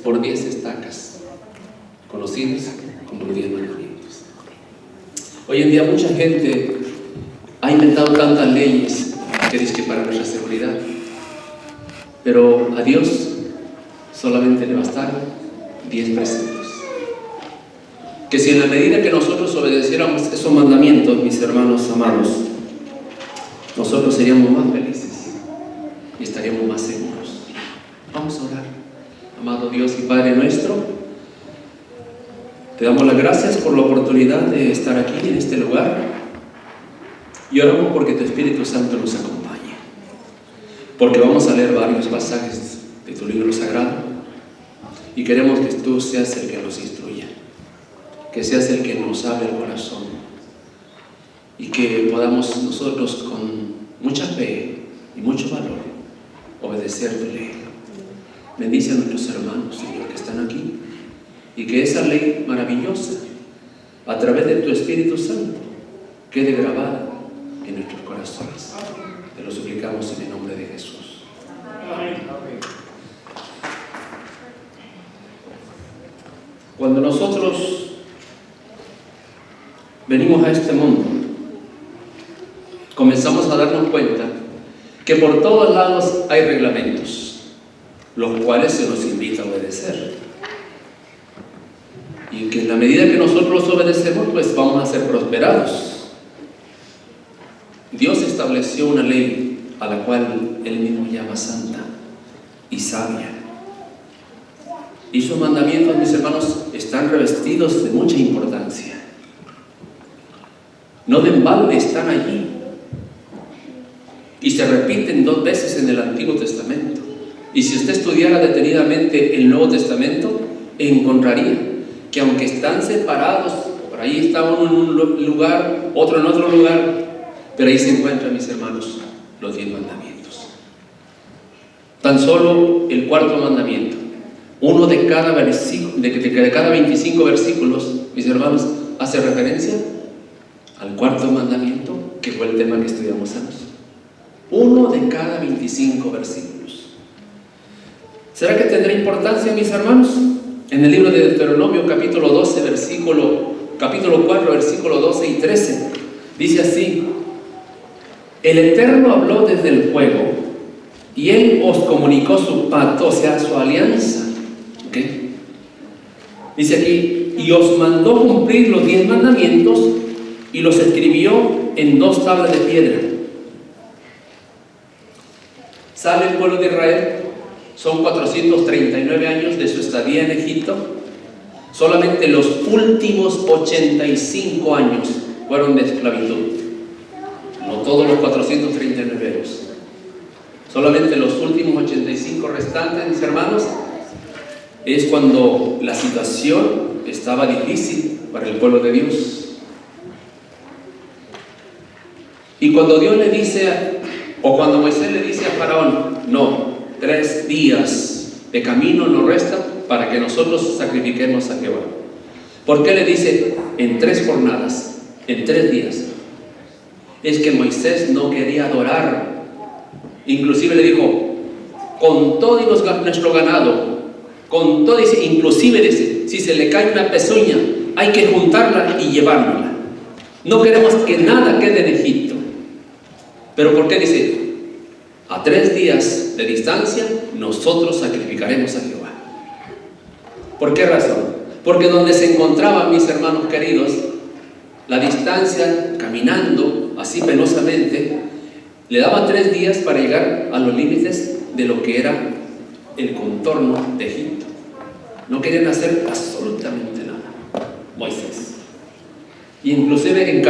por 10 estacas, conocidos como los 10 mandamientos. Hoy en día mucha gente ha inventado tantas leyes que dice que para nuestra seguridad, pero a Dios solamente le bastaron 10 preceptos. Que si en la medida que nosotros obedeciéramos esos mandamientos, mis hermanos amados, nosotros seríamos más felices y estaríamos más seguros. Vamos a orar. Amado Dios y Padre nuestro, te damos las gracias por la oportunidad de estar aquí en este lugar y oramos porque tu Espíritu Santo nos acompañe, porque vamos a leer varios pasajes de tu libro sagrado y queremos que tú seas el que nos instruya, que seas el que nos abra el corazón y que podamos nosotros con mucha fe y mucho valor obedecer tu ley. Bendice a nuestros hermanos, Señor, que están aquí, y que esa ley maravillosa, a través de tu Espíritu Santo, quede grabada en nuestros corazones. Te lo suplicamos en el nombre de Jesús. Amén. Cuando nosotros venimos a este mundo, comenzamos a darnos cuenta que por todos lados hay reglamentos, los cuales se nos invita a obedecer. Y que en la medida que nosotros los obedecemos, pues vamos a ser prosperados. Dios estableció una ley a la cual Él mismo llama santa y sabia. Y sus mandamientos, mis hermanos, están revestidos de mucha importancia. No de embalde están allí. Y se repiten 2 veces en el Antiguo Testamento. Y si usted estudiara detenidamente el Nuevo Testamento, encontraría que aunque están separados, por ahí está uno en un lugar, otro en otro lugar, pero ahí se encuentran, mis hermanos, los 10 mandamientos. Tan solo el 4.º mandamiento, uno de cada versículo, de cada 25 versículos, mis hermanos, hace referencia al 4.º mandamiento, que fue el tema que estudiamos antes. Uno de cada 25 versículos. ¿Será que tendrá importancia, mis hermanos? En el libro de Deuteronomio, capítulo 4, versículo 12 y 13, dice así: el Eterno habló desde el fuego, y Él os comunicó su pacto, o sea, su alianza. ¿Okay? Dice aquí: y os mandó cumplir los 10 mandamientos, y los escribió en 2 tablas de piedra. Sale el pueblo de Israel. Son 439 años de su estadía en Egipto. Solamente los últimos 85 años fueron de esclavitud. No todos los 439 años. Solamente los últimos 85 restantes, mis hermanos, es cuando la situación estaba difícil para el pueblo de Dios. Y cuando Dios le dice, o cuando Moisés le dice a Faraón: no, 3 días de camino nos restan para que nosotros sacrifiquemos a Jehová. ¿Por qué le dice en 3 jornadas, en 3 días? Es que Moisés no quería adorar. Inclusive le dijo: con todo y nuestro ganado, con todo, inclusive dice, si se le cae una pezuña, hay que juntarla y llevárnosla. No queremos que nada quede en Egipto. ¿Pero por qué dice? A 3 días de distancia, nosotros sacrificaremos a Jehová. ¿Por qué razón? Porque donde se encontraban, mis hermanos queridos, la distancia, caminando así penosamente, le daba 3 días para llegar a los límites de lo que era el contorno de Egipto. No querían hacer absolutamente nada. Moisés. Y inclusive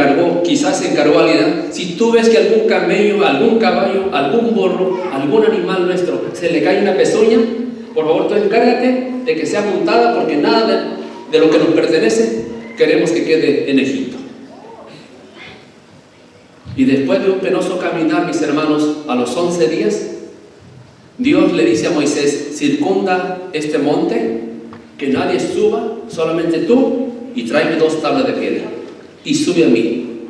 quizás encargó a alguien: si tú ves que algún camello, algún caballo, algún burro, algún animal nuestro se le cae una pezuña, por favor tú encárgate de que sea montada, porque nada de lo que nos pertenece queremos que quede en Egipto. Y después de un penoso caminar, mis hermanos, a los 11 días, Dios le dice a Moisés: circunda este monte, que nadie suba, solamente tú, y tráeme 2 tablas de piedra. Y sube a mí.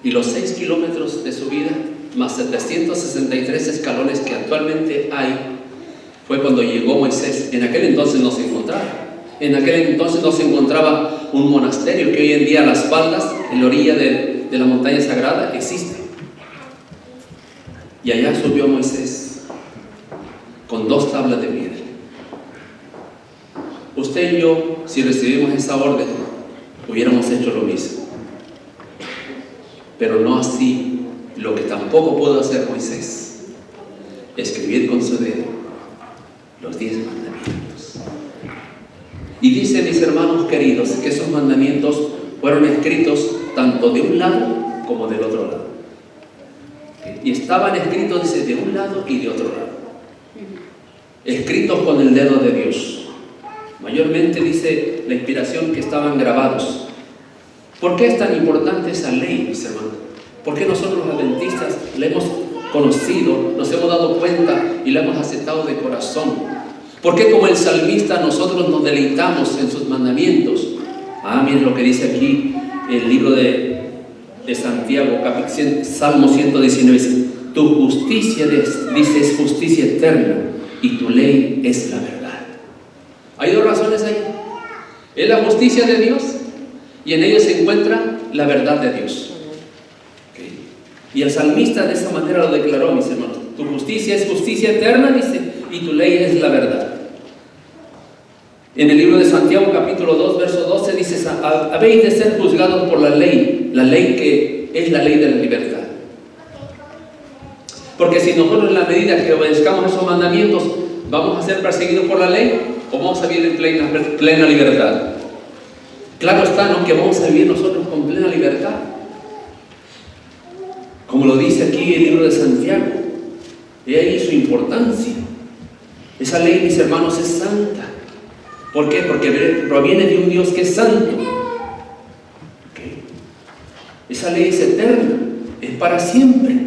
Y los 6 kilómetros de subida, más 763 escalones que actualmente hay, fue cuando llegó Moisés. En aquel entonces no se encontraba. En aquel entonces no se encontraba un monasterio que hoy en día a las faldas, en la orilla de la montaña sagrada, existe. Y allá subió Moisés con 2 tablas de piedra. Usted y yo, si recibimos esa orden, hubiéramos hecho lo mismo. Pero no así. Lo que tampoco pudo hacer Moisés, escribir con su dedo los 10 mandamientos. Y dice, mis hermanos queridos, que esos mandamientos fueron escritos tanto de un lado como del otro lado. Y estaban escritos, dice, de un lado y de otro lado. Escritos con el dedo de Dios. Mayormente dice la inspiración que estaban grabados. ¿Por qué es tan importante esa ley, mis hermanos? ¿Por qué nosotros los adventistas la hemos conocido, nos hemos dado cuenta y la hemos aceptado de corazón? ¿Por qué como el salmista nosotros nos deleitamos en sus mandamientos? Miren lo que dice aquí el libro de Santiago, Salmo 119. Tu justicia, dice, es justicia eterna y tu ley es la verdad. Hay 2 razones ahí. Es la justicia de Dios y en ella se encuentra la verdad de Dios. Y el salmista de esa manera lo declaró, mis hermanos. Tu justicia es justicia eterna, dice, y tu ley es la verdad. En el libro de Santiago, capítulo 2, verso 12, dice, habéis de ser juzgados por la ley que es la ley de la libertad. Porque si nosotros en la medida que obedezcamos esos mandamientos, vamos a ser perseguidos por la ley, o vamos a vivir en plena libertad. Claro está, ¿no?, que vamos a vivir nosotros con plena libertad. Como lo dice aquí el libro de Santiago, y ahí su importancia. Esa ley, mis hermanos, es santa. ¿Por qué? Porque proviene de un Dios que es santo. Esa ley es eterna, es para siempre.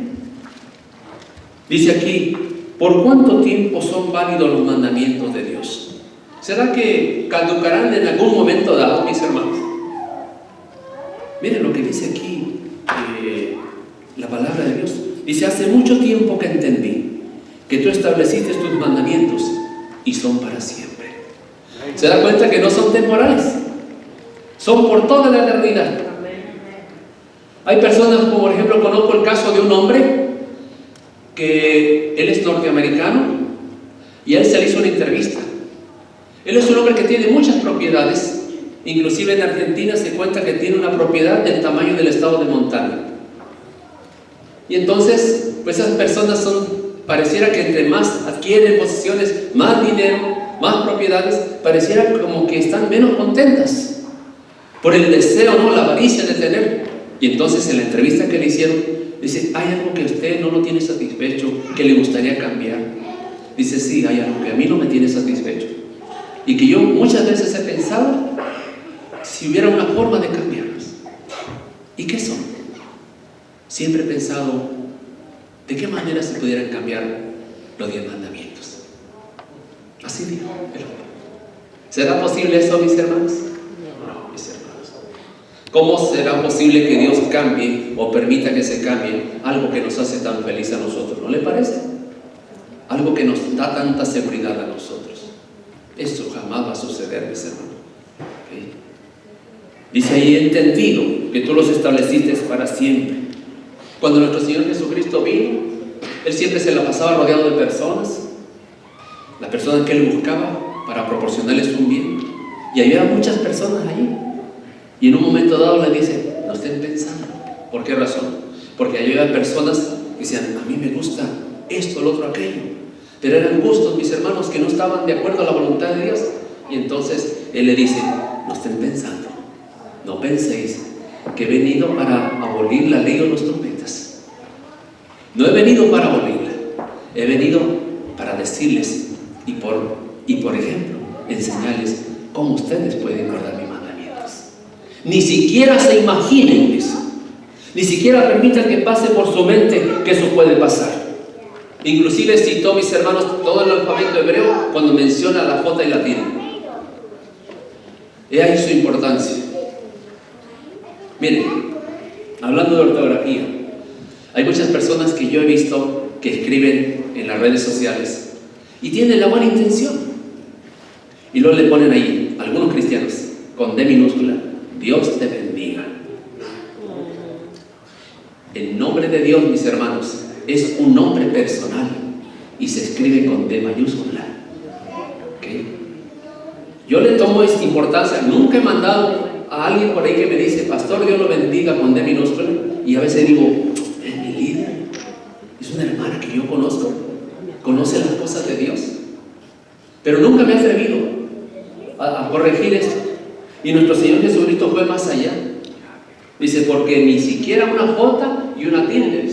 Dice aquí, ¿por cuánto tiempo son válidos los mandamientos de Dios? ¿Será que caducarán en algún momento dado, mis hermanos? Miren lo que dice aquí la palabra de Dios. Dice, hace mucho tiempo que entendí que tú estableciste tus mandamientos y son para siempre. ¿Se da cuenta que no son temporales? Son por toda la eternidad. Hay personas, como por ejemplo, conozco el caso de un hombre que él es norteamericano y a él se le hizo una entrevista. Él es un hombre que tiene muchas propiedades, inclusive en Argentina se cuenta que tiene una propiedad del tamaño del estado de Montana. Y entonces, pues esas personas pareciera que entre más adquieren posesiones, más dinero, más propiedades, pareciera como que están menos contentas por el deseo, ¿no?, la avaricia de tener. Y entonces en la entrevista que le hicieron, dice, ¿hay algo que usted no lo tiene satisfecho, que le gustaría cambiar? Dice, sí, hay algo que a mí no me tiene satisfecho y que yo muchas veces he pensado si hubiera una forma de cambiarlos. ¿Y qué son? Siempre he pensado de qué manera se pudieran cambiar los 10 mandamientos. Así dijo el hombre. ¿Será posible eso, mis hermanos? No, mis hermanos. ¿Cómo será posible que Dios cambie o permita que se cambie algo que nos hace tan feliz a nosotros? ¿No le parece? Algo que nos da tanta seguridad a nosotros. Eso jamás va a suceder, mis hermanos. ¿Okay? Dice ahí, he entendido que tú los estableciste para siempre. Cuando nuestro Señor Jesucristo vino, Él siempre se la pasaba rodeado de personas, las personas que Él buscaba para proporcionarles un bien. Y había muchas personas allí. Y en un momento dado le dice, no estén pensando. ¿Por qué razón? Porque había personas que decían, a mí me gusta esto, lo otro, aquello. Pero eran gustos, mis hermanos, que no estaban de acuerdo a la voluntad de Dios. Y entonces Él le dice, no estén pensando, no penséis que he venido para abolir la ley o los profetas. No he venido para abolirla, he venido para decirles y por ejemplo, enseñarles cómo ustedes pueden guardar mis mandamientos. Ni siquiera se imaginen eso, ni siquiera permitan que pase por su mente que eso puede pasar. Inclusive citó, mis hermanos, todo el alfabeto hebreo cuando menciona la J y la tilde. He ahí su importancia. Miren, hablando de ortografía, hay muchas personas que yo he visto que escriben en las redes sociales y tienen la buena intención. Y luego le ponen ahí, algunos cristianos, con D minúscula, Dios te bendiga. El nombre de Dios, mis hermanos, es un nombre personal y se escribe con D mayúscula. ¿Okay? Yo le tomo esta importancia. Nunca he mandado a alguien por ahí que me dice, pastor, Dios lo bendiga con D minúscula, y a veces digo, es mi líder, es una hermana que yo conozco, conoce las cosas de Dios, pero nunca me he atrevido a corregir esto. Y nuestro Señor Jesucristo fue más allá. Dice, porque ni siquiera una J y una tilde.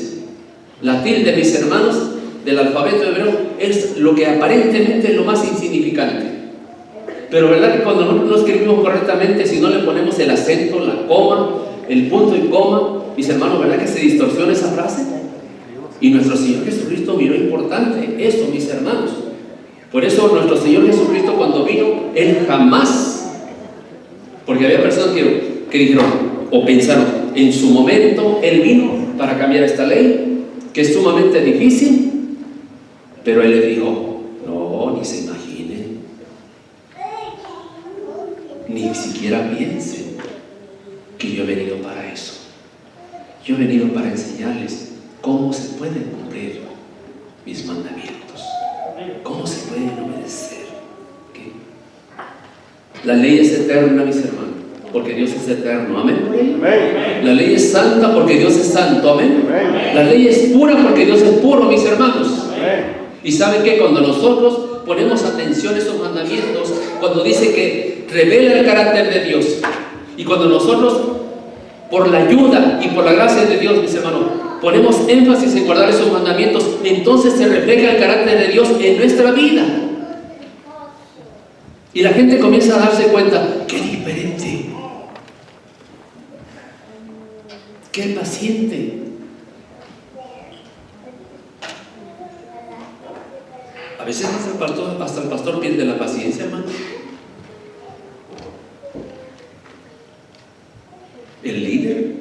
La tilde, mis hermanos, del alfabeto hebreo es lo que aparentemente es lo más insignificante. Pero verdad que cuando nosotros no escribimos correctamente, si no le ponemos el acento, la coma, el punto y coma, mis hermanos, ¿verdad que se distorsiona esa frase? Y nuestro Señor Jesucristo miró importante eso, mis hermanos. Por eso nuestro Señor Jesucristo, cuando vino, Él jamás, porque había personas que dijeron o pensaron, en su momento Él vino para cambiar esta ley, que es sumamente difícil, pero Él le dijo, no, ni se imaginen, ni siquiera piensen que yo he venido para eso. Yo he venido para enseñarles cómo se pueden cumplir mis mandamientos, cómo se pueden obedecer. ¿Okay? La ley es eterna, mis hermanos, porque Dios es eterno. Amén. Amén. La ley es santa porque Dios es santo. Amén. Amén. La ley es pura porque Dios es puro, mis hermanos. Amén. Y ¿saben qué? Cuando nosotros ponemos atención a esos mandamientos, cuando dice que revela el carácter de Dios, y cuando nosotros, por la ayuda y por la gracia de Dios, mis hermanos, ponemos énfasis en guardar esos mandamientos, entonces se refleja el carácter de Dios en nuestra vida. Y la gente comienza a darse cuenta, qué diferente, qué paciente. A veces hasta el pastor pierde la paciencia, hermano. El líder.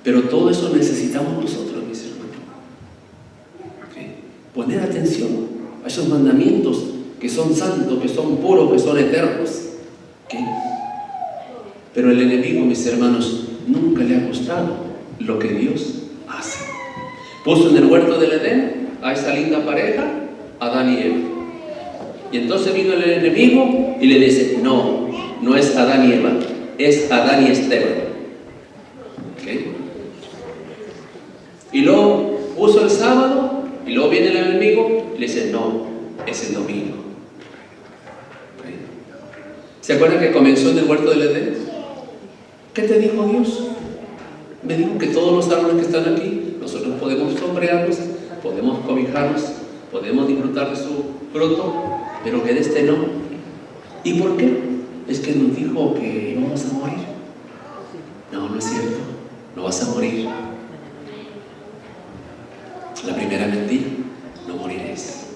Pero todo eso necesitamos nosotros, mis hermanos. ¿Okay? Poner atención a esos mandamientos que son santos, que son puros, que son eternos. ¿Okay? Pero el enemigo, mis hermanos, nunca le ha gustado lo que Dios hace. Puso en el huerto del Edén a esa linda pareja, Adán y Eva. Y entonces vino el enemigo y le dice, no, no es Adán y Eva, es Adán y Esteban. ¿Okay? Y luego puso el sábado, y luego viene el enemigo y le dice, no, es el domingo. ¿Okay? ¿Se acuerdan que comenzó en el huerto del Edén? ¿Qué te dijo Dios? Me dijo que todos los árboles que están aquí, nosotros podemos sombrearlos, podemos cobijarlos, podemos disfrutar de su fruto, pero que de este no. ¿Y por qué? Es que nos dijo que íbamos a morir. No, no es cierto, no vas a morir. La primera mentira, no moriréis.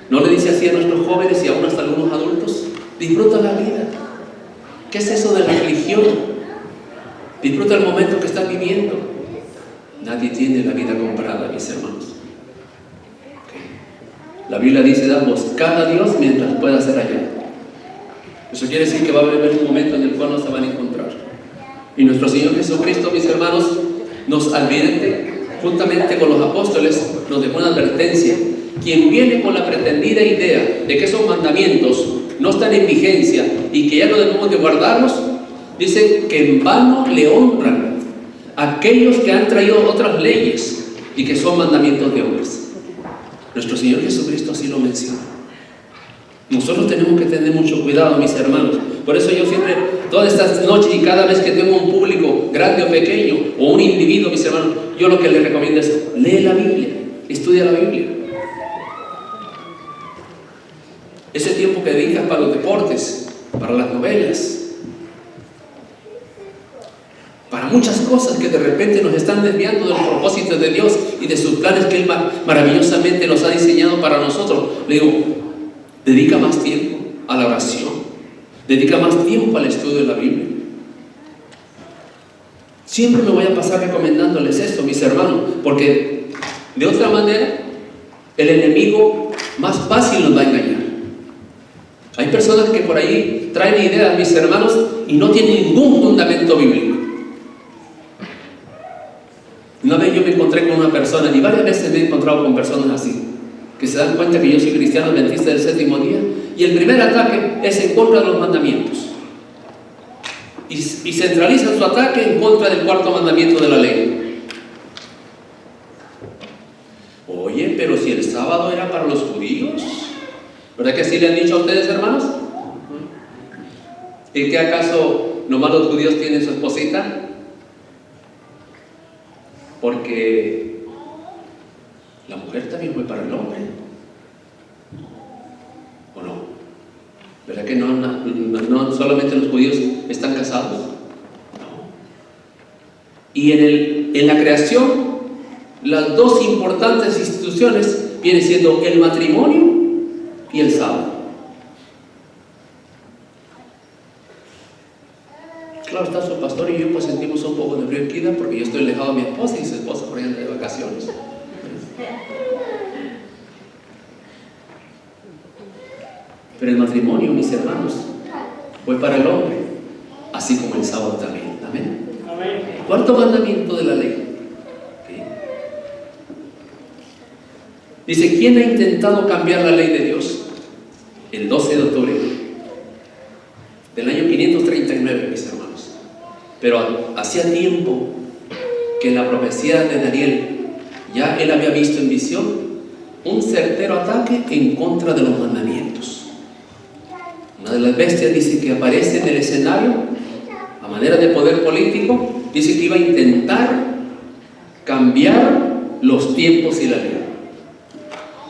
¿No le dice así a nuestros jóvenes y aún hasta algunos adultos? Disfruta la vida. ¿Qué es eso de la religión? Disfruta el momento que estás viviendo. Nadie tiene la vida comprada, mis hermanos. Okay. La Biblia dice, buscad a Dios mientras pueda ser hallado. Eso quiere decir que va a haber un momento en el cual no se van a encontrar. Y nuestro Señor Jesucristo, mis hermanos, nos advierte, juntamente con los apóstoles, nos dejó una advertencia. Quien viene con la pretendida idea de que esos mandamientos no están en vigencia y que ya no debemos de guardarlos, dice que en vano le honran a aquellos que han traído otras leyes y que son mandamientos de hombres. Nuestro Señor Jesucristo así lo menciona. Nosotros tenemos que tener mucho cuidado, mis hermanos. Por eso yo siempre, todas estas noches y cada vez que tengo un público grande o pequeño, o un individuo, mis hermanos, yo lo que les recomiendo es, lee la Biblia, estudia la Biblia. Ese tiempo que dedicas para los deportes, para las novelas, para muchas cosas que de repente nos están desviando de los propósitos de Dios y de sus planes que Él maravillosamente los ha diseñado para nosotros. Le digo, dedica más tiempo a la oración, dedica más tiempo al estudio de la Biblia. Siempre me voy a pasar recomendándoles esto, mis hermanos, porque de otra manera el enemigo más fácil nos va a engañar. Hay personas que por ahí traen ideas, mis hermanos, y no tienen ningún fundamento bíblico. Una vez yo me encontré con una persona, y varias veces me he encontrado con personas así, que se dan cuenta que yo soy cristiano adventista del séptimo día, y el primer ataque es en contra de los mandamientos. Y centralizan su ataque en contra del cuarto mandamiento de la ley. Oye, pero si el sábado era para los judíos, ¿verdad que así le han dicho a ustedes, hermanos? ¿Y qué acaso nomás los judíos tienen su esposita? Porque la mujer también fue para el hombre, ¿o no? ¿Verdad que no solamente los judíos están casados? No. Y en la creación, las dos importantes instituciones vienen siendo el matrimonio y el sábado. Claro, está su pastor y yo pues sentimos un poco de bronquida porque yo estoy alejado de mi esposa y su esposa por ejemplo de vacaciones. Pero el matrimonio, mis hermanos, fue para el hombre, así como el sábado también. Amén. Cuarto mandamiento de la ley. ¿Okay? Dice, ¿quién ha intentado cambiar la ley de Dios? El 12 de octubre del año 539, mis hermanos. Pero hacía tiempo que en la profecía de Daniel ya él había visto en visión un certero ataque en contra de los mandamientos. Una de las bestias dice que aparece en el escenario a manera de poder político, dice que iba a intentar cambiar los tiempos y la ley.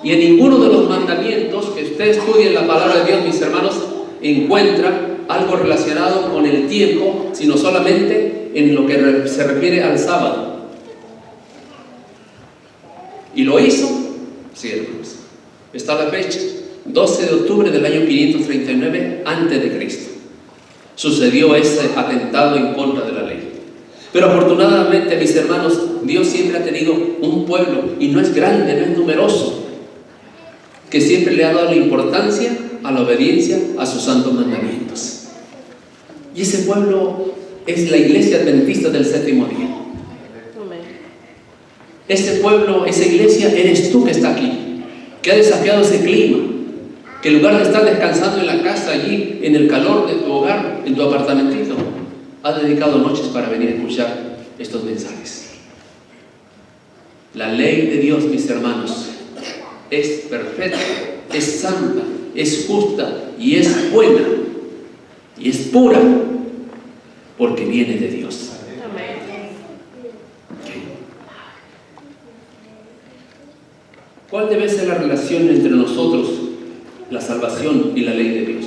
Y en ninguno de los mandamientos que usted estudie en la palabra de Dios, mis hermanos, encuentra algo relacionado con el tiempo, sino solamente en lo que se refiere al sábado. ¿Y lo hizo? Sí, hermanos. Está la fecha, 12 de octubre del año 539 a.C. Sucedió ese atentado en contra de la ley. Pero afortunadamente, mis hermanos, Dios siempre ha tenido un pueblo, y no es grande, no es numeroso, que siempre le ha dado la importancia a la obediencia a sus santos mandamientos. Y ese pueblo es la iglesia adventista del séptimo día. Ese pueblo, esa iglesia, eres tú que está aquí, que ha desafiado ese clima, que en lugar de estar descansando en la casa allí, en el calor de tu hogar, en tu apartamentito, ha dedicado noches para venir a escuchar estos mensajes. La ley de Dios, mis hermanos, es perfecta, es santa, es justa y es buena y es pura porque viene de Dios. Okay. ¿Cuál debe ser la relación entre nosotros, la salvación y la ley de Dios?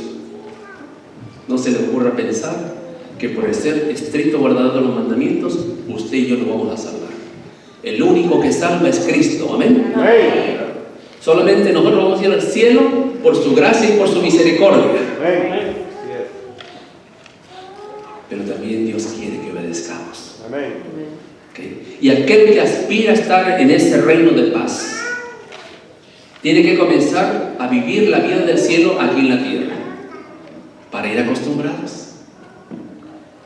No se le ocurra pensar que por ser estricto guardador de los mandamientos, usted y yo nos vamos a salvar. El único que salva es Cristo. Amén. Amén. Solamente nosotros vamos a ir al cielo por su gracia y por su misericordia. Amén. Pero también Dios quiere que obedezcamos. Amén. Okay. Y aquel que aspira a estar en ese reino de paz tiene que comenzar a vivir la vida del cielo aquí en la tierra para ir acostumbrados.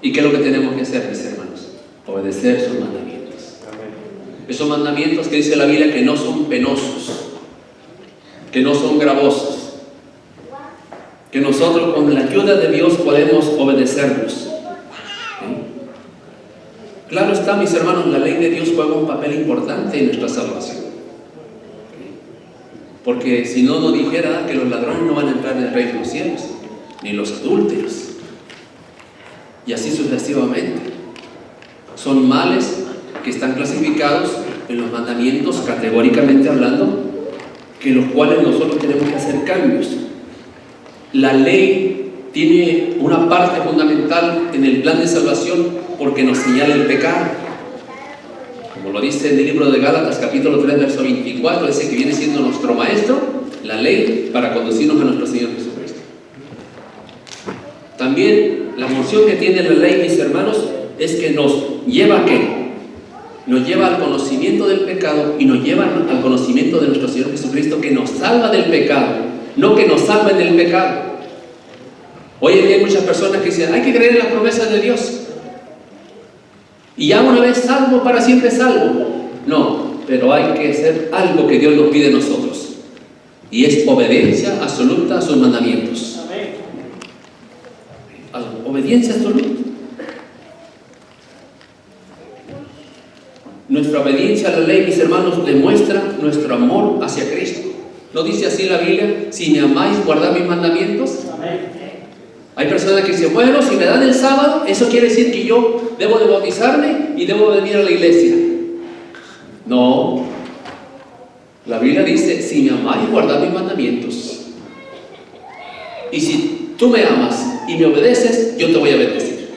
¿Y qué es lo que tenemos que hacer, mis hermanos? Obedecer sus mandamientos. Amén. Esos mandamientos que dice la Biblia que no son penosos, que no son gravosos, que nosotros con la ayuda de Dios podemos obedecerlos. ¿Sí? Claro está, mis hermanos, la ley de Dios juega un papel importante en nuestra salvación. ¿Sí? Porque si no nos dijera que los ladrones no van a entrar en el reino de los cielos, ni los adúlteros, y así sucesivamente. Son males que están clasificados en los mandamientos, categóricamente hablando, que los cuales nosotros tenemos que hacer cambios. La ley tiene una parte fundamental en el plan de salvación porque nos señala el pecado. Como lo dice en el libro de Gálatas, capítulo 3, verso 24, dice que viene siendo nuestro maestro, la ley, para conducirnos a nuestro Señor Jesucristo. También la función que tiene la ley, mis hermanos, es que nos lleva a ¿qué? Nos lleva al conocimiento del pecado y nos lleva al conocimiento de nuestro Señor Jesucristo, que nos salva del pecado, no que nos salva del pecado. Hoy en día hay muchas personas que dicen, hay que creer en las promesas de Dios. Y ya una vez salvo, para siempre salvo. No, pero hay que hacer algo que Dios nos pide a nosotros. Y es obediencia absoluta a sus mandamientos. Obediencia absoluta. Nuestra obediencia a la ley, mis hermanos, demuestra nuestro amor hacia Cristo. ¿No dice así la Biblia? Si me amáis, guardad mis mandamientos. Hay personas que dicen, bueno, si me dan el sábado, eso quiere decir que yo debo de bautizarme y debo venir a la iglesia. No. La Biblia dice, si me amáis, guardad mis mandamientos. Y si tú me amas y me obedeces, yo te voy a bendecir.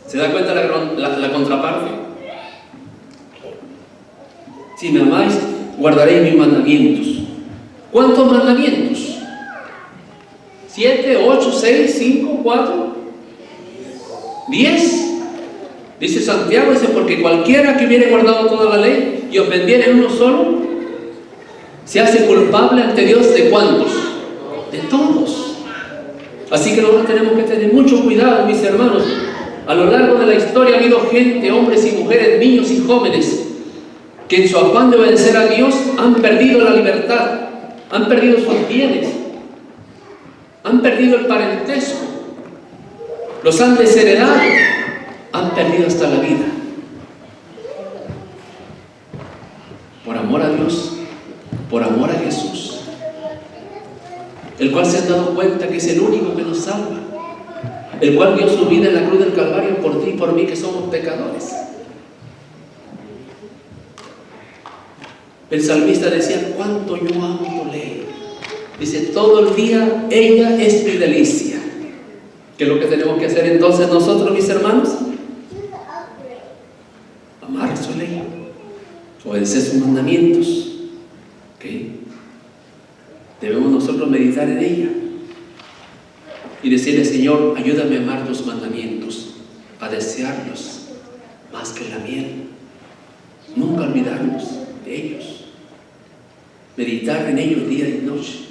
¿Se da cuenta la contraparte? Si me amáis, guardaréis mis mandamientos. ¿Cuántos mandamientos? 7, 8, 6, 5, 4, 10. Dice Santiago, dice, porque cualquiera que hubiere guardado toda la ley y ofendiera en uno solo, se hace culpable ante Dios ¿de cuántos? De todos. Así que nosotros tenemos que tener mucho cuidado, mis hermanos. A lo largo de la historia ha habido gente, hombres y mujeres, niños y jóvenes, que en su afán de obedecer a Dios han perdido la libertad, han perdido sus bienes, han perdido el parentesco, los han desheredado, han perdido hasta la vida. Por amor a Dios, por amor a Jesús, el cual se han dado cuenta que es el único que nos salva, el cual dio su vida en la cruz del Calvario por ti y por mí, que somos pecadores. El salmista decía, cuánto yo amo tu ley. Dice, todo el día ella es mi delicia. ¿Qué es lo que tenemos que hacer entonces nosotros, mis hermanos? Amar su ley, obedecer sus mandamientos. ¿Okay? Debemos nosotros meditar en ella y decirle, Señor, ayúdame a amar tus mandamientos, a desearlos más que la miel, nunca olvidarnos de ellos, meditar en ellos día y noche,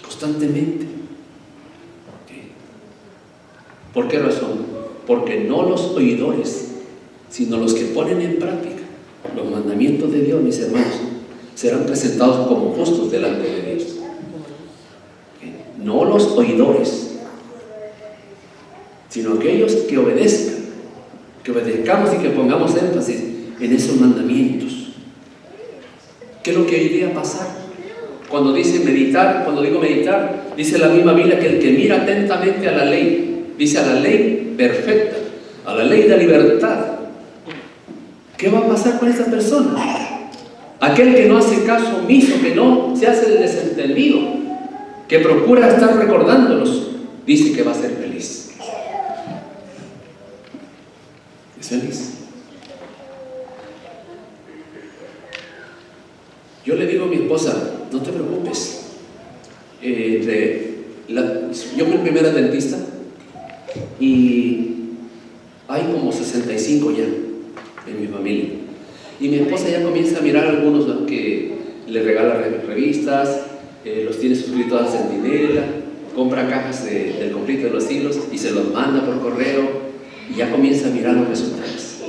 constantemente. ¿Okay? ¿Por qué razón? Porque no los oidores, sino los que ponen en práctica los mandamientos de Dios, mis hermanos, serán presentados como justos delante de Dios. ¿Okay? No los oidores, sino aquellos que obedezcan, que obedezcamos y que pongamos énfasis en esos mandamientos. ¿Qué es lo que iría a pasar? Cuando dice meditar, cuando digo meditar, dice la misma Biblia que el que mira atentamente a la ley, dice a la ley perfecta, a la ley de libertad. ¿Qué va a pasar con esta persona? Aquel que no hace caso omiso, que no se hace el desentendido, que procura estar recordándolos, dice que va a ser feliz. ¿Es feliz? Yo le digo a mi esposa, no te preocupes. Yo fui el primer dentista y hay como 65 ya en mi familia. Y mi esposa ya comienza a mirar a algunos que le regala revistas, los tiene suscritos al Centinela, compra cajas del conflicto de los siglos y se los manda por correo y ya comienza a mirar los resultados.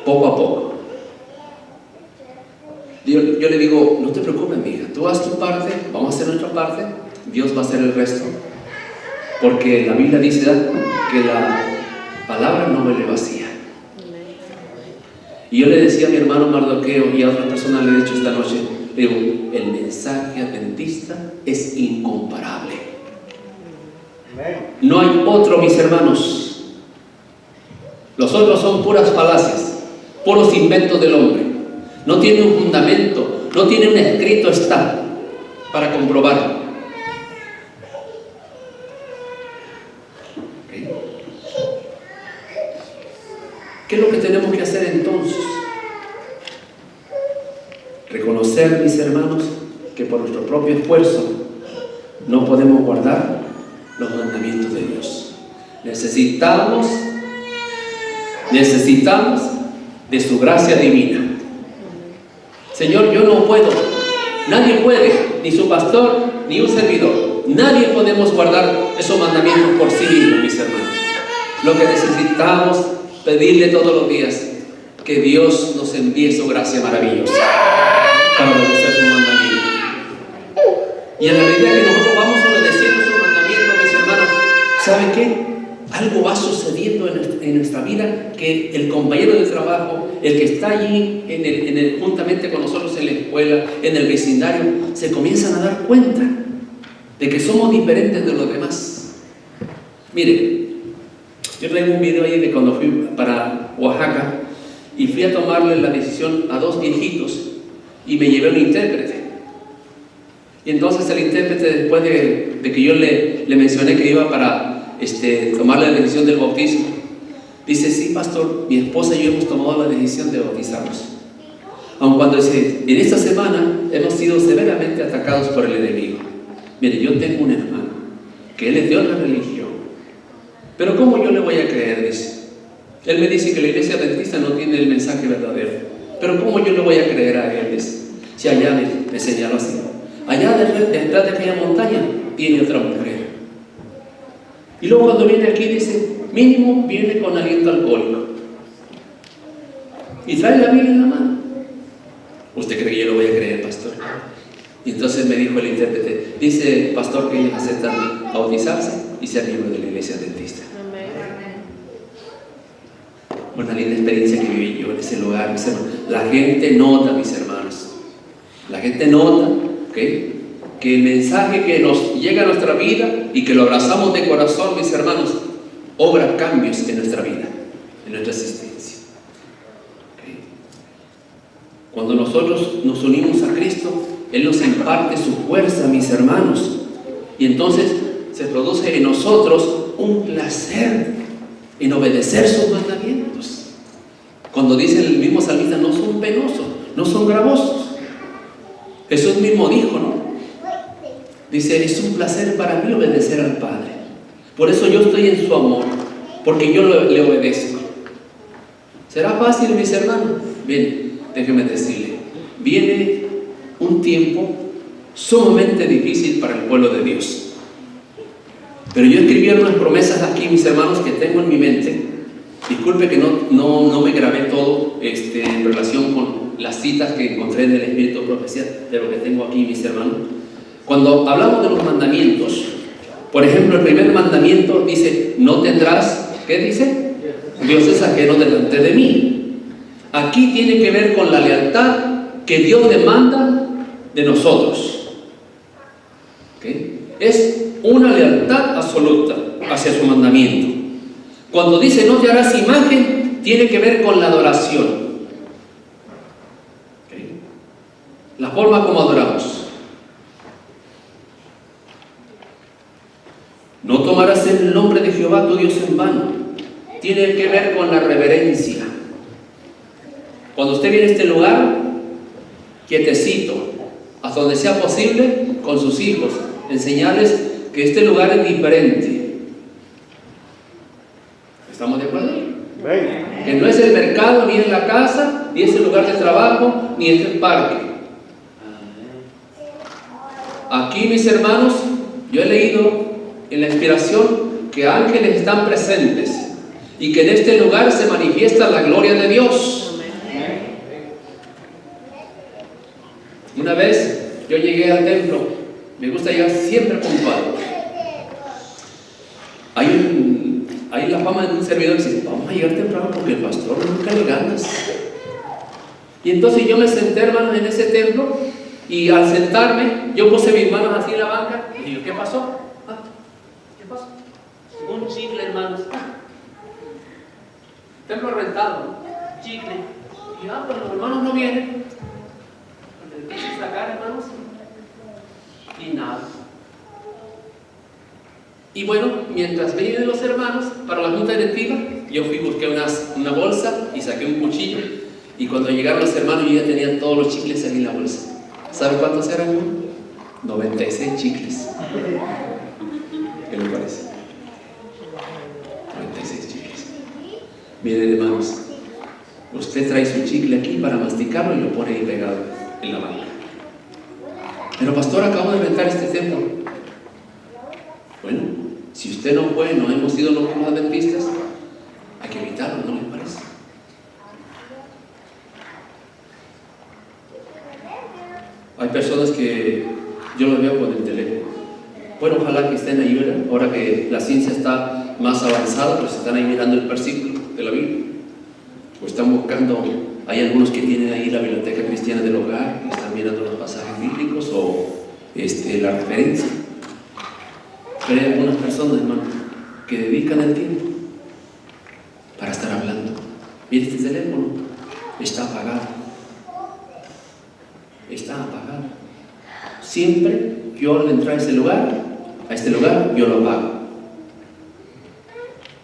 Poco a poco. Yo le digo, no te preocupes, mija, tú haz tu parte, vamos a hacer nuestra parte, Dios va a hacer el resto. Porque la Biblia dice que la palabra no vuelve vacía. Y yo le decía a mi hermano Mardoqueo y a otra persona le he dicho esta noche, le digo, el mensaje adventista es incomparable. No hay otro, mis hermanos. Los otros son puras falacias, puros inventos del hombre. No tiene un fundamento, no tiene un escrito está para comprobarlo. ¿Okay? ¿Qué es lo que tenemos que hacer entonces? Reconocer, mis hermanos, que por nuestro propio esfuerzo no podemos guardar los mandamientos de Dios. Necesitamos de su gracia divina. Señor, yo no puedo, nadie puede, ni su pastor, ni un servidor. Nadie podemos guardar esos mandamientos por sí mismos, mis hermanos. Lo que necesitamos pedirle todos los días, que Dios nos envíe su gracia maravillosa para obedecer sus mandamientos. Y en la medida que nosotros vamos obedeciendo sus mandamientos, mis hermanos, ¿saben qué? Algo va sucediendo en nuestra vida, que el compañero de trabajo, el que está allí juntamente con nosotros en la escuela, en el vecindario, se comienzan a dar cuenta de que somos diferentes de los demás. Mire, yo traigo un video ahí de cuando fui para Oaxaca y fui a tomarle la decisión a 2 viejitos y me llevé un intérprete. Y entonces el intérprete, después de que yo le mencioné que iba para tomar la decisión del bautismo, dice: sí, pastor, mi esposa y yo hemos tomado la decisión de bautizarnos. Aun cuando dice: en esta semana hemos sido severamente atacados por el enemigo. Mire, yo tengo un hermano que él es de otra religión, pero ¿cómo yo le voy a creer? Dice. Él me dice que la iglesia adventista no tiene el mensaje verdadero, pero ¿cómo yo le voy a creer a él? Dice. Si allá me señaló así, allá detrás de aquella montaña viene otra mujer. Y luego cuando viene aquí dice: mínimo viene con aliento alcohólico y trae la Biblia en la mano. ¿Usted cree que yo lo voy a creer, pastor? Y entonces me dijo el intérprete: dice pastor que ellos aceptan bautizarse y ser miembros de la iglesia adventista. Una linda experiencia que viví yo en ese lugar, mis hermanos. La gente nota, mis hermanos, la gente nota, ¿okay?, que el mensaje que nos llega a nuestra vida y que lo abrazamos de corazón, mis hermanos, obra cambios en nuestra vida, en nuestra existencia. ¿Okay? Cuando nosotros nos unimos a Cristo, Él nos imparte su fuerza, mis hermanos, y entonces se produce en nosotros un placer en obedecer sus mandamientos. Cuando dice el mismo salmista: no son penosos, no son gravosos. Jesús mismo dijo, ¿no? Dice: es un placer para mí obedecer al Padre. Por eso yo estoy en su amor, porque yo le obedezco. ¿Será fácil, mis hermanos? Bien, déjeme decirle, viene un tiempo sumamente difícil para el pueblo de Dios. Pero yo escribí unas promesas aquí, mis hermanos, que tengo en mi mente. Disculpe que no me grabé todo en relación con las citas que encontré en el Espíritu de Profecía, de lo que tengo aquí, mis hermanos. Cuando hablamos de los mandamientos, por ejemplo, el primer mandamiento dice: no tendrás, ¿qué dice? Dioses ajenos delante de mí. Aquí tiene que ver con la lealtad que Dios demanda de nosotros. ¿Okay? Es una lealtad absoluta hacia su mandamiento. Cuando dice: no te harás imagen, tiene que ver con la adoración. ¿Okay? La forma como adoramos. No tomarás el nombre de Jehová tu Dios en vano. Tiene que ver con la reverencia. Cuando usted viene a este lugar, quietecito, hasta donde sea posible, con sus hijos, enseñarles que este lugar es diferente. ¿Estamos de acuerdo? Que no es el mercado, ni es la casa, ni es el lugar de trabajo, ni es el parque. Aquí, mis hermanos, yo he leído en la inspiración que ángeles están presentes y que en este lugar se manifiesta la gloria de Dios. Una vez yo llegué al templo, me gusta llegar siempre puntual. Hay la fama de un servidor que dice: vamos a llegar temprano porque el pastor nunca le ganas. Y entonces yo me senté, hermanos, en ese templo, y al sentarme yo puse mis manos así en la banca y digo: ¿qué pasó? ¿Qué pasó? Un chicle, hermanos. Templo rentado, chicle. Y pues los hermanos no vienen. Empiezo a sacar, hermanos, y nada. Y bueno, mientras vienen los hermanos para la junta directiva, yo fui, busqué una bolsa y saqué un cuchillo. Y cuando llegaron los hermanos, yo ya tenía todos los chicles ahí en la bolsa. ¿Sabe cuántos eran? 96 chicles. ¿Qué le parece? Miren, hermanos, usted trae su chicle aquí para masticarlo y lo pone ahí pegado en la mano. Pero pastor, acabo de rentar este templo. Bueno, si usted no fue, no hemos sido los adventistas, hay que evitarlo, ¿no le parece? Hay personas que yo los veo con el teléfono. Bueno, ojalá que estén ahí, ¿verdad? Ahora que la ciencia está más avanzada, pues están ahí mirando el versículo de la Biblia. O están buscando, hay algunos que tienen ahí la biblioteca cristiana del hogar, que están mirando los pasajes bíblicos o la referencia. Pero hay algunas personas, hermano, que dedican el tiempo para estar hablando. Mire, este teléfono está apagado. Está apagado. Siempre yo al entrar a este lugar, yo lo apago.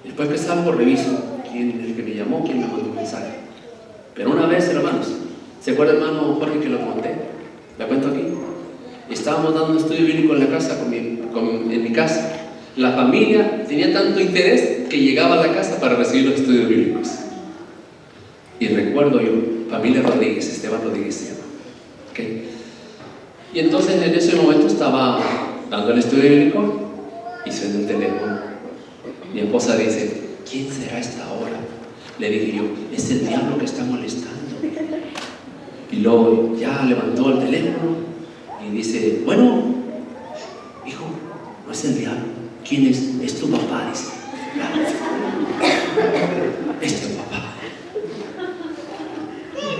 Después que salgo, reviso quién es el que me llamó, quién me mandó un mensaje. Pero una vez, hermanos, ¿se acuerda, hermano Jorge, que lo conté? ¿La cuento aquí? Estábamos dando un estudio bíblico en la casa, en mi casa. La familia tenía tanto interés que llegaba a la casa para recibir los estudios bíblicos. Y recuerdo yo, familia Rodríguez, Esteban Rodríguez se llama. ¿Okay? Y entonces en ese momento estaba dando el estudio bíblico y suena el teléfono. Mi esposa dice, ¿quién será a esta hora? Le dije yo, es el diablo que está molestando. Y luego ya levantó el teléfono y dice, bueno, hijo, no es el diablo. ¿Quién es? Es tu papá, dice. Es tu papá.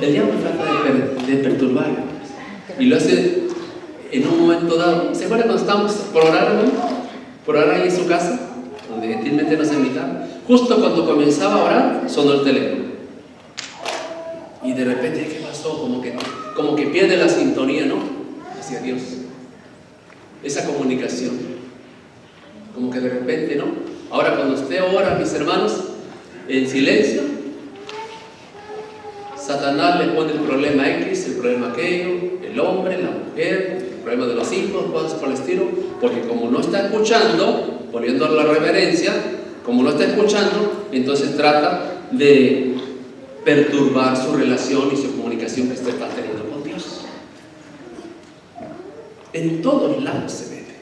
El diablo trata de perturbarlo. Y lo hace en un momento dado. ¿Se acuerdan cuando estábamos por orar, hermano? Por orar ahí en su casa, donde gentilmente nos invitaron. Justo cuando comenzaba a orar, sonó el teléfono. Y de repente, ¿qué pasó? Como que pierde la sintonía, ¿no? Hacia Dios. Esa comunicación. Como que de repente, ¿no? Ahora cuando usted ora, mis hermanos, en silencio, Satanás le pone el problema X, el problema aquello, el hombre, la mujer, el problema de los hijos, cosas por el estilo, porque como no está escuchando, volviendo a la reverencia, como no está escuchando, entonces trata de perturbar su relación y su comunicación que usted está teniendo con Dios. En todos lados se mete.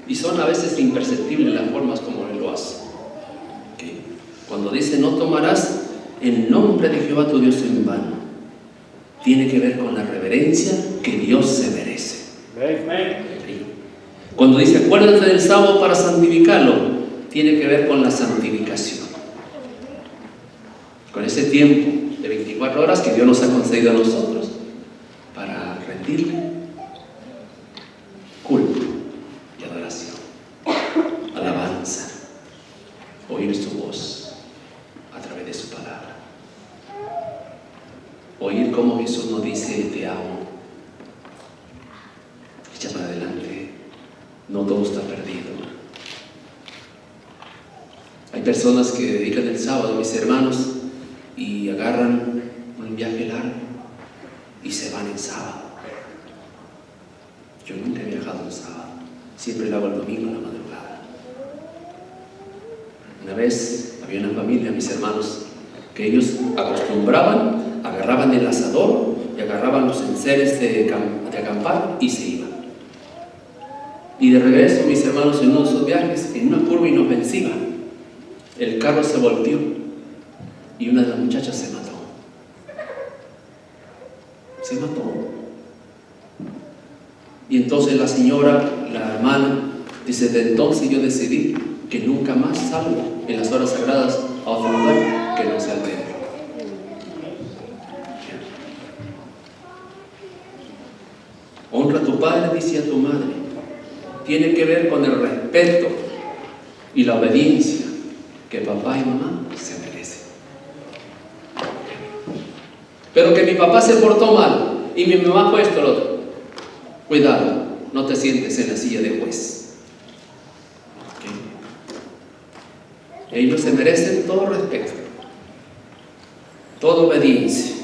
Y son a veces imperceptibles las formas como Él lo hace. ¿Okay? Cuando dice no tomarás el nombre de Jehová tu Dios en vano, tiene que ver con la reverencia que Dios se merece. ¿Okay? Cuando dice acuérdate del sábado para santificarlo, tiene que ver con la santificación. Con ese tiempo de 24 horas que Dios nos ha concedido a nosotros para rendirle culto y adoración, alabanza, oír su voz a través de su palabra, oír cómo Jesús nos dice te amo, echa para adelante, no todo está perdido. Hay personas que dedican el sábado, mis hermanos, y agarran un viaje largo y se van en sábado. Yo nunca he viajado en sábado, siempre lo hago el domingo a la madrugada. Una vez había una familia, mis hermanos, que ellos acostumbraban, agarraban el asador y agarraban los enseres de acampar y se iban. Y de regreso, mis hermanos, en uno de esos viajes, en una curva inofensiva, el carro se volteó y una de las muchachas se mató. Se mató. Y entonces la señora, la hermana, dice, de entonces yo decidí que nunca más salgo en las horas sagradas a otro lugar que no sea el templo. Honra a tu padre, dice a tu madre. Tiene que ver con el respeto y la obediencia que papá y mamá se merecen. Pero que mi papá se portó mal y mi mamá fue esto, lo otro. Cuidado, no te sientes en la silla de juez. ¿Okay? Ellos se merecen todo respeto, toda obediencia.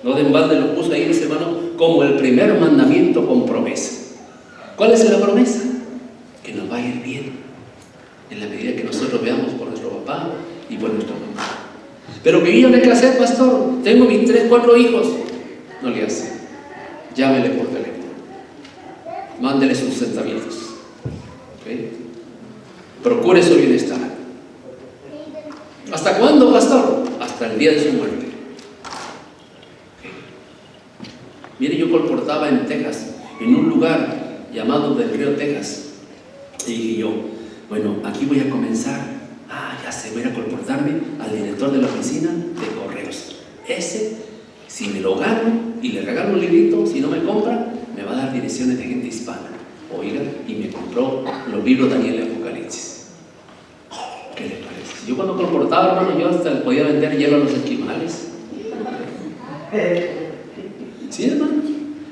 No de en balde lo puso ahí, dice hermano, como el primer mandamiento con promesa. ¿Cuál es la promesa? Que nos va a ir bien en la medida que nosotros veamos por nuestro papá y por nuestra mamá. Pero que yo ya me casé, pastor, tengo mis 3, 4 hijos. No le hace. Llámele por teléfono. Mándele sus sentamientos. ¿Okay? Procure su bienestar. ¿Hasta cuándo, pastor? Hasta el día de su muerte. ¿Okay? Mire, yo colportaba en Texas, en un lugar llamado Del Río, Texas. Y dije yo, bueno, aquí voy a comenzar. Ya sé, voy a colportarme al director de la oficina de correos. Ese, si me lo gano y le regalo un librito, si no me compra, me va a dar direcciones de gente hispana. Oiga, y me compró los libros Daniel y Apocalipsis. ¿Qué les parece? Yo cuando colportaba, hermano, yo hasta le podía vender hielo a los esquimales. ¿Sí, hermano?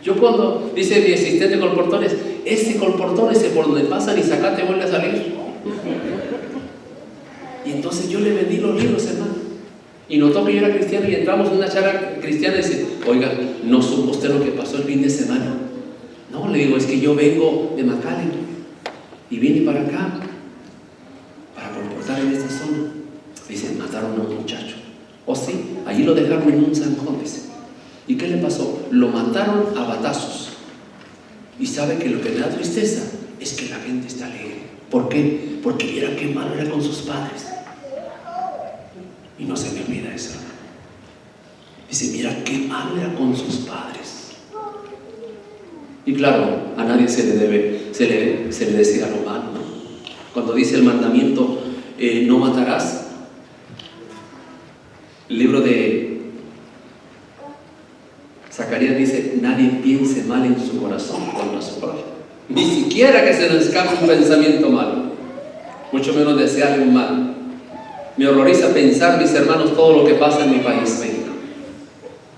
Yo cuando, dice mi asistente de colportones, ese colportón, ese por donde pasan y sacate vuelve a salir. Y entonces yo le vendí los libros, hermano. Y notó que yo era cristiano y entramos en una charla cristiana y dice, oiga, ¿no supo usted lo que pasó el fin de semana? No, le digo, es que yo vengo de McAllen y vine para acá para colportar en esta zona. Dice, mataron a un muchacho. Oh sí, allí lo dejaron en un zanjón, dice. ¿Y qué le pasó? Lo mataron a batazos. Y sabe que lo que me da tristeza es que la gente está alegre. ¿Por qué? Porque viera qué malo era con sus padres. Y no se me olvida eso. Dice, mira qué malo era con sus padres. Y claro, a nadie se le desea lo malo, ¿no? Cuando dice el mandamiento, no matarás, el libro de Zacarías dice, nadie piense mal en su corazón contra su prójimo. Ni siquiera que se nos escape un pensamiento malo, mucho menos desearle un mal. Me horroriza pensar, mis hermanos, todo lo que pasa en mi país, México.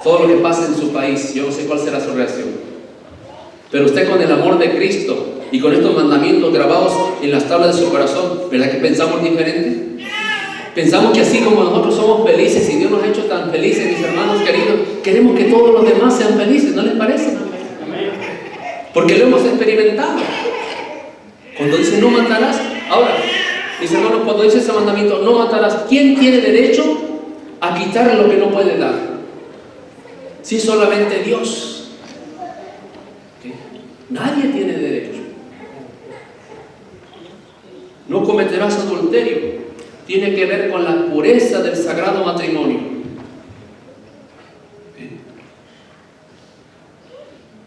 Todo lo que pasa en su país, yo no sé cuál será su reacción. Pero usted con el amor de Cristo y con estos mandamientos grabados en las tablas de su corazón, ¿verdad que pensamos diferente? Pensamos que así como nosotros somos felices y Dios nos ha hecho tan felices, mis hermanos queridos, queremos que todos los demás sean felices, ¿no les parece? Porque lo hemos experimentado. Cuando dice no matarás, ahora, mis hermanos, cuando dice ese mandamiento, no matarás, ¿quién tiene derecho a quitar lo que no puede dar? Si solamente Dios. ¿Okay? Nadie tiene derecho. No cometerás adulterio. Tiene que ver con la pureza del sagrado matrimonio. ¿Okay?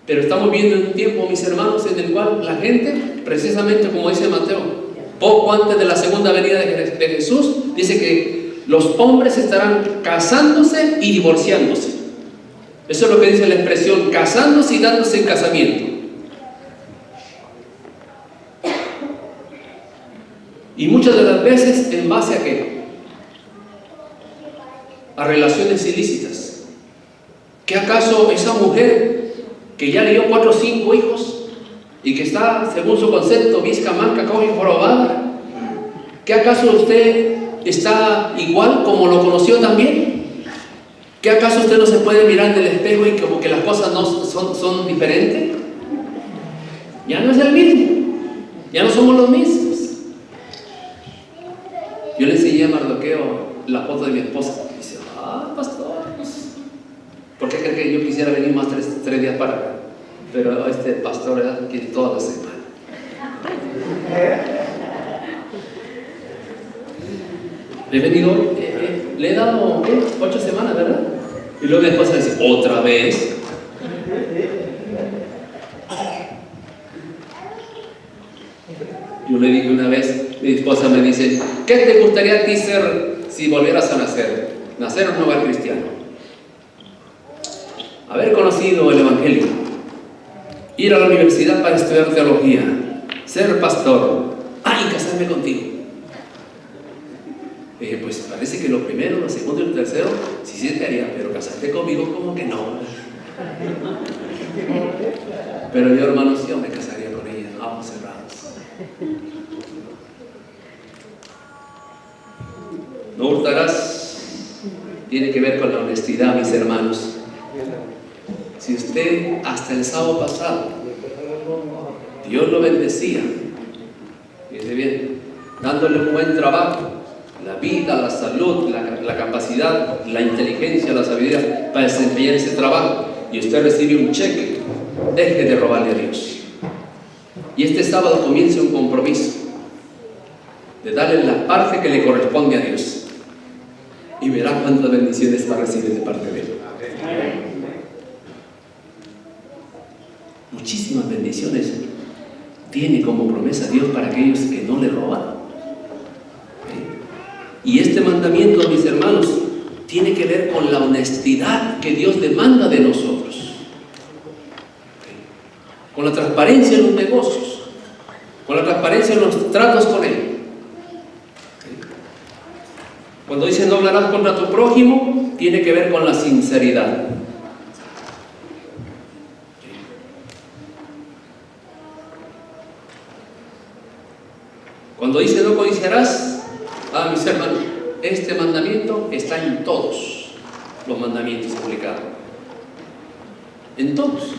Pero estamos viendo un tiempo, mis hermanos, en el cual la gente, precisamente como dice Mateo, poco antes de la segunda venida de Jesús, dice que los hombres estarán casándose y divorciándose. Eso es lo que dice la expresión, casándose y dándose en casamiento. Y muchas de las veces, ¿en base a qué? A relaciones ilícitas. ¿Qué acaso esa mujer que ya le dio 4 o 5 hijos y que está, según su concepto, visca, manca, coja y jorobada, ¿qué acaso usted está igual como lo conoció también? ¿Qué acaso usted no se puede mirar en el espejo y como que las cosas no son diferentes? Ya no es el mismo, ya no somos los mismos. Yo le enseñé a Mardoqueo la foto de mi esposa. Y dice, pastor, pues, ¿por qué cree que yo quisiera venir más 3 días para acá? Pero este pastor quiere toda la semana. He venido, le he dado 8 semanas, ¿verdad? Y luego mi esposa dice, ¿otra vez? Yo le dije una vez, mi esposa me dice, ¿qué te gustaría a ti ser si volvieras a nacer? Nacer en un hogar cristiano. Haber conocido el Evangelio, ir a la universidad para estudiar teología, ser pastor, y casarme contigo. Dije, pues parece que lo primero, lo segundo y lo tercero sí se te haría, pero casarte conmigo como que no. Pero yo, hermanos, yo me casaría con ella, ojos cerrados. No hurtarás, tiene que ver con la honestidad, mis hermanos. Si usted hasta el sábado pasado Dios lo bendecía, fíjese bien, dándole un buen trabajo, la vida, la salud, la capacidad, la inteligencia, la sabiduría para desempeñar ese trabajo, y usted recibe un cheque, deje de robarle a Dios. Y este sábado comienza un compromiso de darle la parte que le corresponde a Dios, y verá cuántas bendiciones va a recibir de parte de Él. Muchísimas bendiciones tiene como promesa Dios para aquellos que no le roban. Y este mandamiento, mis hermanos, tiene que ver con la honestidad que Dios demanda de nosotros, con la transparencia en los negocios, con la transparencia en los tratos con Él. Cuando dice no hablarás contra tu prójimo, tiene que ver con la sinceridad. Cuando dice no codiciarás, mis hermanos, este mandamiento está en todos los mandamientos aplicados. En todos.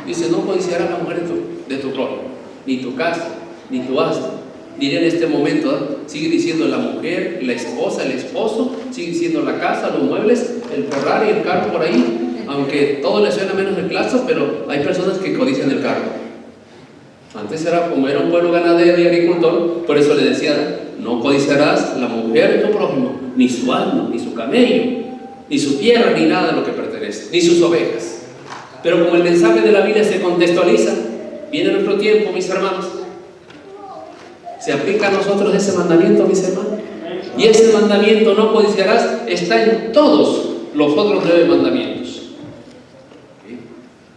Dice no codiciarás la mujer de tu prójimo, ni tu casa, ni tu asno. Diría en este momento, sigue diciendo la mujer, la esposa, el esposo, sigue diciendo la casa, los muebles, el Ferrari, el carro por ahí, aunque todo le suena menos el claxon, pero hay personas que codician el carro. Antes como era un pueblo ganadero y agricultor, por eso le decía, no codiciarás la mujer de tu prójimo, ni su asno, ni su camello, ni su tierra, ni nada de lo que pertenece, ni sus ovejas. Pero como el mensaje de la Biblia se contextualiza, viene nuestro tiempo, mis hermanos, se aplica a nosotros ese mandamiento, mis hermanos. Y ese mandamiento, no codiciarás, está en todos los otros 9 mandamientos. ¿Sí?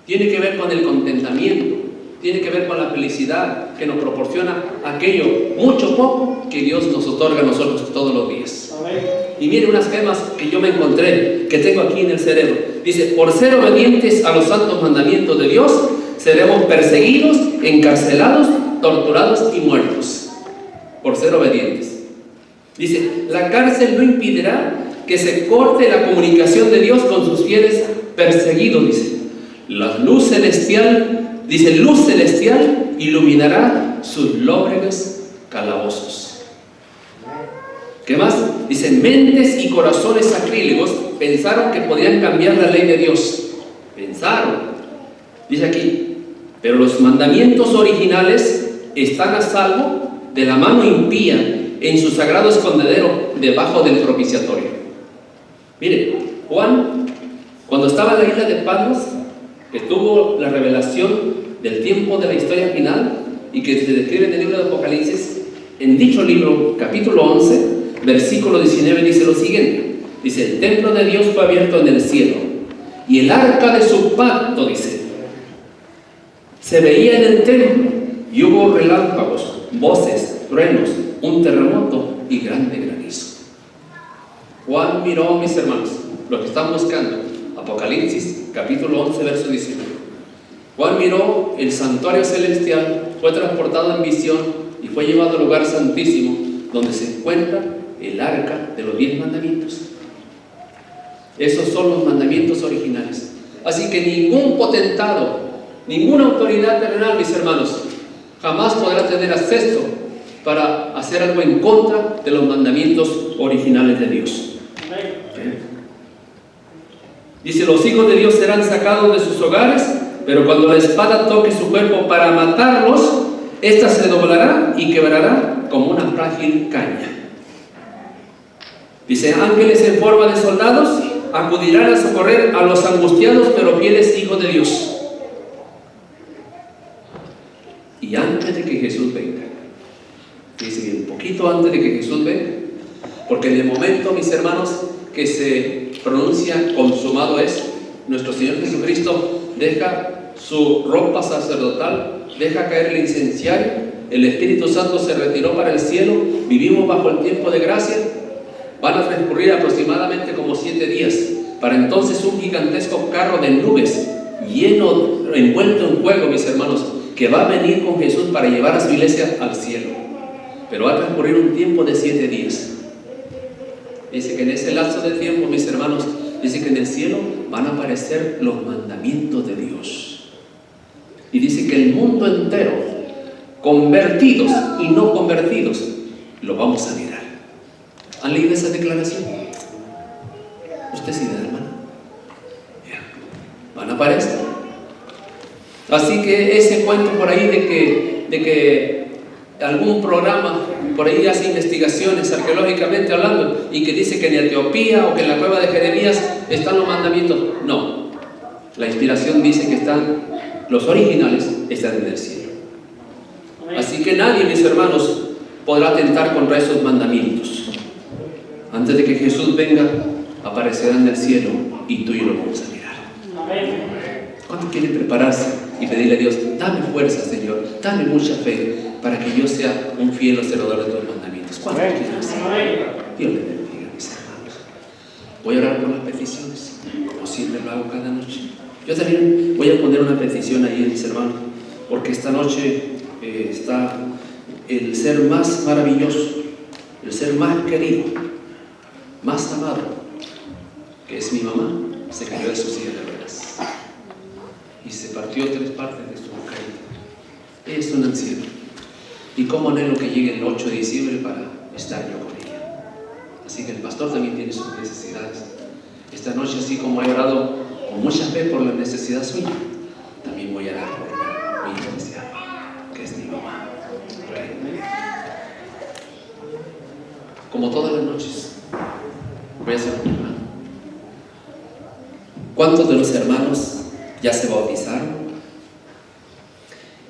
Tiene que ver con el contentamiento, tiene que ver con la felicidad que nos proporciona aquello, mucho poco, que Dios nos otorga a nosotros todos los días. Y mire unas gemas que yo me encontré, que tengo aquí en el cerebro. Dice, por ser obedientes a los santos mandamientos de Dios, seremos perseguidos, encarcelados, torturados y muertos. Por ser obedientes. Dice, la cárcel no impedirá que se corte la comunicación de Dios con sus fieles perseguidos, dice. La luz celestial, dice, luz celestial iluminará sus lóbregos calabozos. ¿Qué más? Dice, mentes y corazones sacrílegos pensaron que podían cambiar la ley de Dios. Pensaron. Dice aquí, pero los mandamientos originales están a salvo de la mano impía en su sagrado escondedero debajo del propiciatorio. Mire, Juan, cuando estaba en la isla de Patmos, que tuvo la revelación del tiempo de la historia final y que se describe en el libro de Apocalipsis, en dicho libro, capítulo 11, versículo 19, dice lo siguiente. Dice, el templo de Dios fue abierto en el cielo y el arca de su pacto, dice, se veía en el templo y hubo relámpagos, voces, truenos, un terremoto y grande granizo. Juan miró, mis hermanos, lo que están buscando, Apocalipsis, capítulo 11, verso 19. Juan miró el santuario celestial, fue transportado en visión y fue llevado al lugar santísimo, donde se encuentra el arca de los 10 mandamientos. Esos son los mandamientos originales. Así que ningún potentado, ninguna autoridad terrenal, mis hermanos, jamás podrá tener acceso para hacer algo en contra de los mandamientos originales de Dios. Dice, los hijos de Dios serán sacados de sus hogares, pero cuando la espada toque su cuerpo para matarlos, ésta se doblará y quebrará como una frágil caña. Dice, ángeles en forma de soldados acudirán a socorrer a los angustiados pero fieles hijos de Dios. Y antes de que Jesús venga, dice bien, poquito antes de que Jesús venga, porque en el momento, mis hermanos, que se pronuncia consumado es, nuestro Señor Jesucristo deja su ropa sacerdotal, deja caer el incenciario, el Espíritu Santo se retiró para el cielo, vivimos bajo el tiempo de gracia, van a transcurrir aproximadamente como 7 días, para entonces un gigantesco carro de nubes, lleno, envuelto en fuego, mis hermanos, que va a venir con Jesús para llevar a su iglesia al cielo. Pero va a transcurrir un tiempo de 7 días. Dice que en ese lapso de tiempo, mis hermanos, dice que en el cielo van a aparecer los mandamientos de Dios. Y dice que el mundo entero, convertidos y no convertidos, lo vamos a mirar. ¿Han leído esa declaración? ¿Usted sí, hermano? Van a aparecer. Así que ese cuento por ahí de que algún programa por ahí hace investigaciones arqueológicamente hablando y que dice que en Etiopía o que en la cueva de Jeremías están los mandamientos, no. La inspiración dice que están, los originales están en el cielo. Así que nadie, mis hermanos, podrá atentar contra esos mandamientos. Antes de que Jesús venga, aparecerán en el cielo y tú y yo lo vamos a mirar. ¿Cuánto quieren prepararse y pedirle a Dios, dame fuerza, Señor, dame mucha fe para que yo sea un fiel observador de tus mandamientos? ¿Cuánto quieren hacer? Dios les bendiga, mis hermanos. Voy a orar por las peticiones, como siempre lo hago cada noche. Yo también voy a poner una petición ahí, mis hermanos, porque esta noche está el ser más maravilloso, el ser más querido, más amado, que es mi mamá, se cayó de su silla de ruedas y se partió 3 partes de su caída. Ella es una anciana y cómo anhelo que llegue el 8 de diciembre para estar yo con ella. Así que el pastor también tiene sus necesidades. Esta noche, así como he orado con mucha fe por la necesidad suya, también voy a orar por una muy especial, que es mi mamá. Como todas las noches, voy a hacer un hermano. ¿Cuántos de los hermanos ya se bautizaron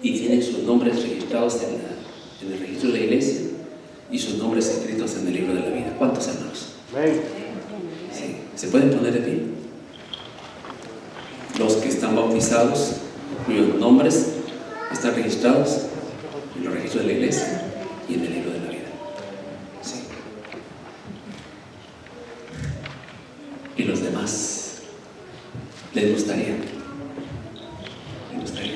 y tienen sus nombres registrados en el registro de la iglesia y sus nombres escritos en el libro de la vida? ¿Cuántos hermanos? Sí. ¿Se pueden poner de pie? Los que están bautizados, cuyos nombres están registrados en los registros de la iglesia y en el libro de la vida. Sí. Y los demás, ¿les gustaría? ¿Les gustaría?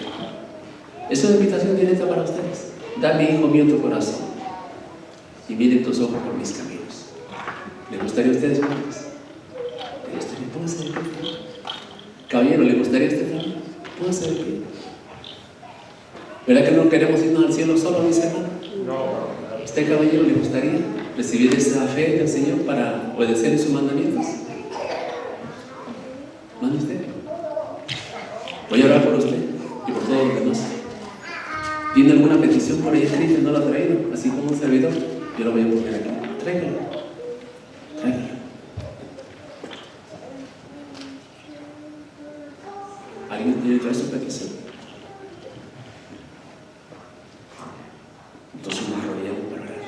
Es una invitación directa para ustedes. Dame, hijo mío, tu corazón y miren tus ojos por mis caminos. ¿Les gustaría a ustedes, padres? ¿Les gustaría? Pónganse de pie. Caballero, ¿le gustaría a usted también? Pónganse de pie. ¿Verdad que no queremos irnos al cielo solo, mis hermanos? No. ¿A usted, caballero, le gustaría recibir esa fe del Señor para obedecer sus mandamientos? ¿Mande usted? Voy a orar por usted y por todos los demás. ¿Tiene alguna petición por ahí escrita y no la ha traído? Así como un servidor, yo la voy a poner aquí. Tráigalo. Tráigalo. ¿Alguien tiene que traer su petición? Entonces nos arrodillamos para orar.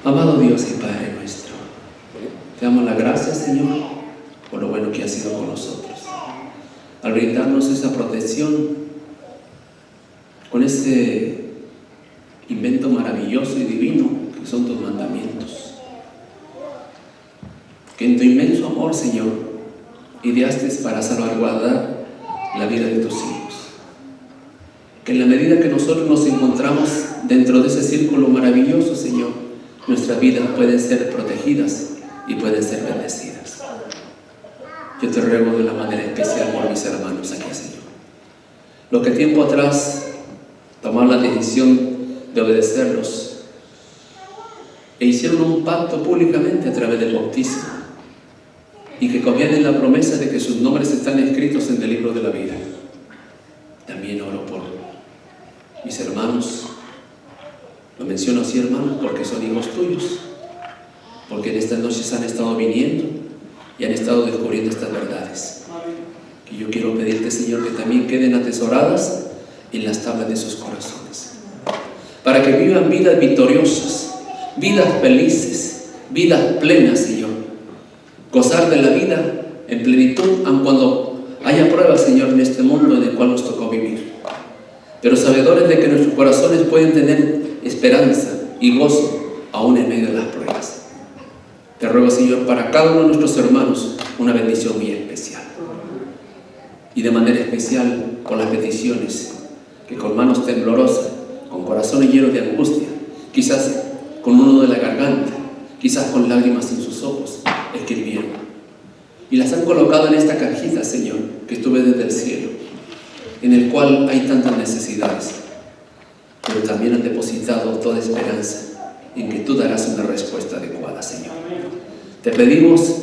Amado Dios y Padre nuestro, te damos la gracia, Señor, por lo bueno que has sido con nosotros, al brindarnos esa protección con ese invento maravilloso y divino que son tus mandamientos, que en tu inmenso amor, Señor, ideaste para salvaguardar la vida de tus hijos, que en la medida que nosotros nos encontramos dentro de ese círculo maravilloso, Señor, nuestras vidas pueden ser protegidas y pueden ser bendecidas. Yo te ruego de una manera especial por mis hermanos aquí, Señor. Los que tiempo atrás tomaron la decisión de obedecerlos e hicieron un pacto públicamente a través del bautismo y que confían en la promesa de que sus nombres están escritos en el libro de la vida. También oro por mis hermanos. Lo menciono así, hermanos, porque son hijos tuyos, porque en estas noches han estado viniendo y han estado descubriendo estas verdades. Y yo quiero pedirte, Señor, que también queden atesoradas en las tablas de sus corazones, para que vivan vidas victoriosas, vidas felices, vidas plenas, Señor. Gozar de la vida en plenitud, aun cuando haya pruebas, Señor, en este mundo en el cual nos tocó vivir. Pero sabedores de que nuestros corazones pueden tener esperanza y gozo aún en medio de las pruebas. Te ruego, Señor, para cada uno de nuestros hermanos una bendición muy especial. Y de manera especial por las peticiones que con manos temblorosas, con corazones llenos de angustia, quizás con un nudo de la garganta, quizás con lágrimas en sus ojos, escribieron. Y las han colocado en esta cajita, Señor, que estuve desde el cielo, en el cual hay tantas necesidades. pero también han depositado toda esperanza en que tú darás una respuesta adecuada, Señor. Te pedimos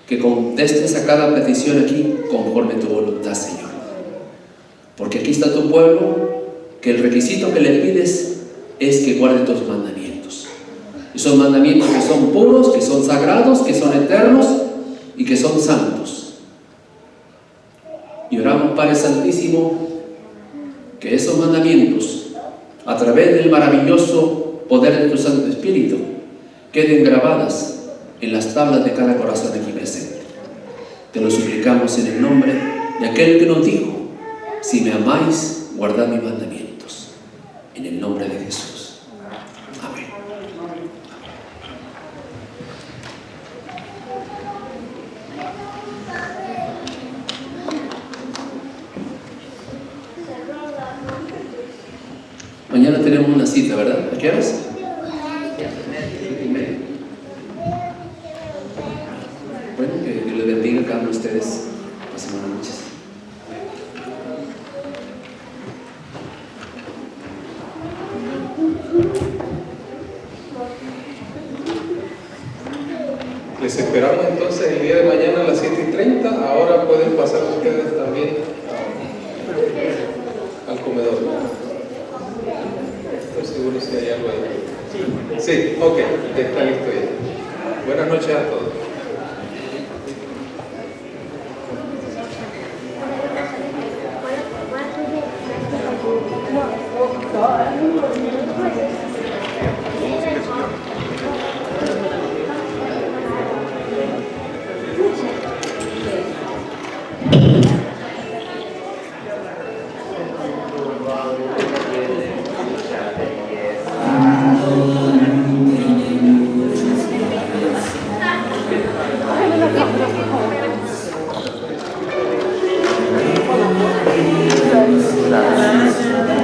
que contestes a cada petición aquí conforme tu voluntad, Señor. Porque aquí está tu pueblo, que el requisito que le pides es que guarde tus mandamientos. Esos mandamientos que son puros, que son sagrados, que son eternos y que son santos. Y oramos, Padre Santísimo, que esos mandamientos, a través del maravilloso poder de tu Santo Espíritu, queden grabadas en las tablas de cada corazón aquí presente. Te lo suplicamos en el nombre de aquel que nos dijo: si me amáis, guardad mis mandamientos. En el nombre de Jesús. Amén. Mañana tenemos una cita, ¿verdad? ¿A qué horas? Bueno, que Dios les bendiga a cada uno de ustedes. Pasen buenas noches. Les esperamos entonces el día de mañana a las 7:30. Ahora pueden pasar ustedes también al comedor. Estoy seguro si hay algo ahí. Sí, ok, ya está listo ya. Buenas noches a todos. Gracias.